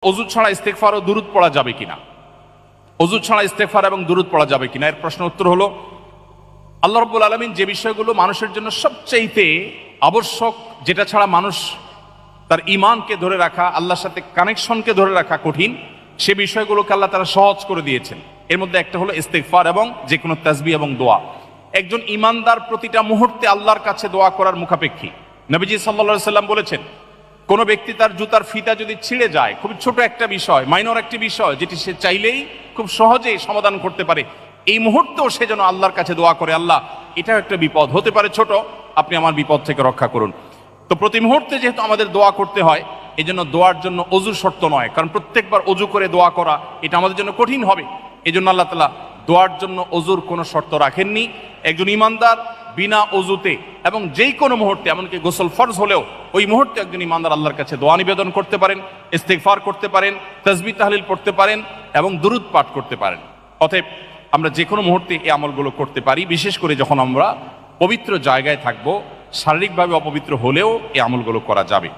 অজু ছাড়া ইস্তেগফার ও দুরূদ পড়া যাবে কিনা? অজু ছাড়া ইস্তেগফার এবং দুরূদ পড়া যাবে কিনা এর প্রশ্ন উত্তর হলো, আল্লাহ রাব্বুল আলামিন যে বিষয়গুলো মানুষের জন্য সবচেয়ে আবশ্যক, যেটা ছাড়া মানুষ তার ঈমানকে ধরে রাখা, আল্লাহর সাথে কানেকশনকে ধরে রাখা কঠিন, সে বিষয়গুলোকে আল্লাহ তাআলা সহজ করে দিয়েছেন। এর মধ্যে একটা হলো ইস্তেগফার এবং যে কোনো তাসবিহ এবং দোয়া। একজন ঈমানদার প্রতিটা মুহূর্তে আল্লাহর কাছে দোয়া করার মুখাপেক্ষী। নবীজি সাল্লাল্লাহু আলাইহি সাল্লাম বলেছেন, কোনো ব্যক্তি তার জুতার ফিতা যদি ছিঁড়ে যায়, খুব ছোট একটা বিষয়, মাইনর একটি বিষয়, যেটি সে চাইলেই খুব সহজেই সমাধান করতে পারে, এই মুহূর্তেও সে যেন আল্লাহর কাছে দোয়া করে, আল্লাহ এটাও একটা বিপদ হতে পারে ছোট, আপনি আমার বিপদ থেকে রক্ষা করুন। তো প্রতি মুহূর্তে যেহেতু আমাদের দোয়া করতে হয়, এই জন্য দোয়ার জন্য অজু শর্ত নয়, কারণ প্রত্যেকবার অজু করে দোয়া করা এটা আমাদের জন্য কঠিন হবে। এই জন্য আল্লাহ তাআলা দোয়ার জন্য অজুর কোনো শর্ত রাখেননি। একজন ঈমানদার বিনা অজুতে এবং যেই কোনো মুহূর্তে, এমনকি গোসল ফরজ হলেও ওই মুহূর্তে একজন ঈমানদার আল্লাহর কাছে দোয়া নিবেদন করতে পারেন, ইস্তেগফার করতে পারেন, তাসবিহ তাহলিল পড়তে পারেন এবং দুরূদ পাঠ করতে পারেন। অতএব আমরা যে কোনো মুহূর্তে এই আমলগুলো করতে পারি, বিশেষ করে যখন আমরা পবিত্র জায়গায় থাকব। শারীরিকভাবে অপবিত্র হলেও এই আমলগুলো করা যাবে।